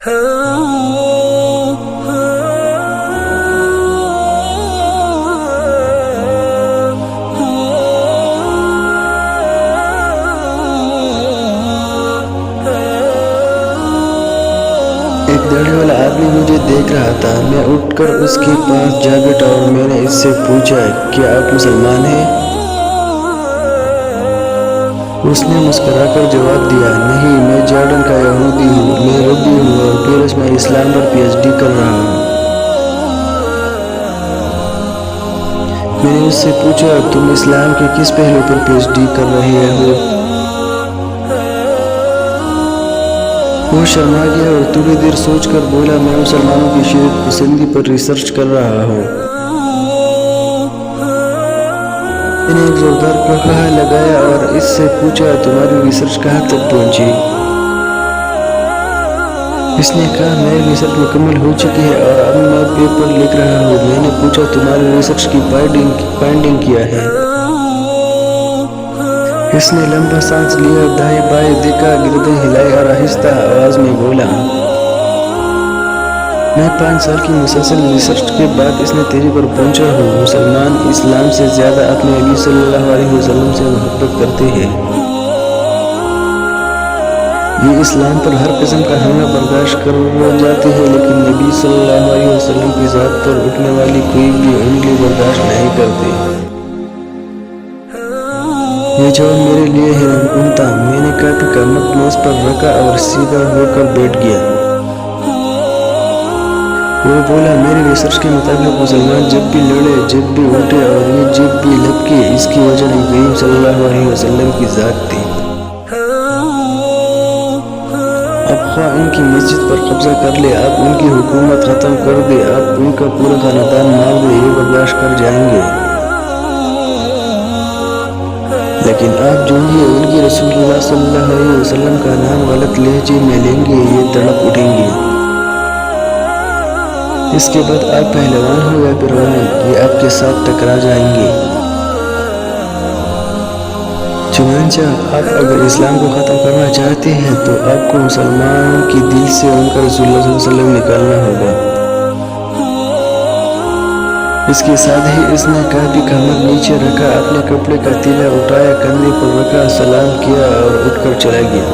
داڑھی والا آدمی مجھے دیکھ رہا تھا۔ میں اٹھ کر اس کے پاس جا بیٹھا اور میں نے اس سے پوچھا، کیا آپ مسلمان ہیں؟ اس نے مسکرا کر جواب دیا، نہیں، میں جارڈن کا یہودی ہوں، میں ربی ہوں اور پیرس میں اسلام پر پی ایچ ڈی کر رہا ہوں۔ میں نے اس سے پوچھا، تم اسلام کے کس پہلو پر پی ایچ ڈی کر رہے ہو؟ وہ شرما گیا اور تھوڑی دیر سوچ کر بولا، میں مسلمانوں کی شدت پسندی پر ریسرچ کر رہا ہوں۔ میں نے ایک زوردار قہقہہ لگایا اور اس سے پوچھا، تمہاری ریسرچ کہاں تک پہنچی؟ اس نے کہا، میری ریسرچ مکمل ہو چکی ہے اور اب میں پیپر لکھ رہا ہوں۔ میں نے پوچھا، تمہاری ریسرچ کی فائنڈنگ کیا ہے؟ اس نے لمبا سانس لیا، دائیں بائیں دیکھا، گردن ہلائی اور آہستہ آواز میں بولا، میں 5 سال کی مسلسل ریسرچ کے بعد اس نتیجے پر پہنچا ہوں، مسلمان اسلام سے زیادہ اپنے نبی صلی اللہ علیہ وسلم سے محبت کرتے ہیں۔ یہ اسلام پر ہر قسم کا حملہ برداشت کر جاتے ہیں، لیکن نبی صلی اللہ علیہ وسلم کی ذات پر اٹھنے والی کوئی بھی انگلی برداشت نہیں کرتے۔ یہ جواب میرے لیے حیران کن تھا۔ میں نے کاپی کا مٹ میز پر رکھا اور سیدھا ہو کر بیٹھ گیا۔ وہ بولا، میری ریسرچ کے مطابق مسلمان جب بھی لڑے، جب بھی اٹھے اور یہ جب بھی لپکے، اس کی وجہ نبی کریم صلی اللہ علیہ وسلم کی ذات تھی۔ اب خواہ ان کی مسجد پر قبضہ کر لے، آپ ان کی حکومت ختم کر دے، آپ ان کا پورا خاندان مار دے، یہ برداشت کر جائیں گے، لیکن آپ جو ہی ان کی رسول اللہ صلی اللہ علیہ وسلم کا نام غلط لہجے میں لیں گے، یہ تڑپ اٹھیں گے۔ اس کے بعد آپ پہلوان ہو یا پھرعوان، یہ آپ کے ساتھ ٹکرا جائیں گے۔ چنانچہ آپ اگر اسلام کو ختم کرنا چاہتے ہیں تو آپ کو مسلمان کی دل سے ان کا رسول اللہ صلی اللہ علیہ وسلم نکالنا ہوگا۔ اس کے ساتھ ہی اس نے کاپی کا مٹ نیچے رکھا، اپنے کپڑے کا تیلا اٹھایا، کندھے پر رکھا، سلام کیا اور اٹھ کر چلا گیا۔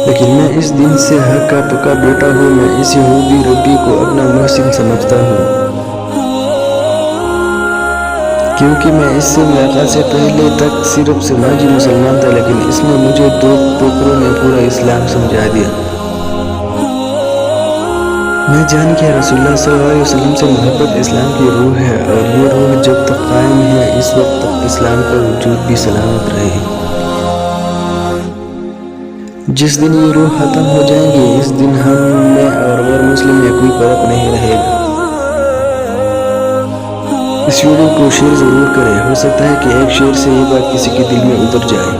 لیکن میں اس دن سے ہکا پکا بیٹھا ہوں، میں اس یہودی ربی کو اپنا محسن سمجھتا ہوں، کیونکہ میں اس سے ملاقات سے پہلے تک صرف سماجی مسلمان تھا، لیکن اس نے مجھے 2 ٹوکروں میں پورا اسلام سمجھا دیا۔ میں جان گیا رسول اللہ صلی اللہ علیہ وسلم سے محبت اسلام کی روح ہے، اور یہ روح جب تک قائم ہے، اس وقت تک اسلام کا وجود بھی سلامت رہے۔ جس دن یہ روح ختم ہو جائیں گی، اس دن ہم میں اور غیر مسلم میں کوئی فرق نہیں رہے گا۔ اس ویڈیو کو شیئر ضرور کریں، ہو سکتا ہے کہ ایک شیئر سے یہ بات کسی کے دل میں اتر جائے۔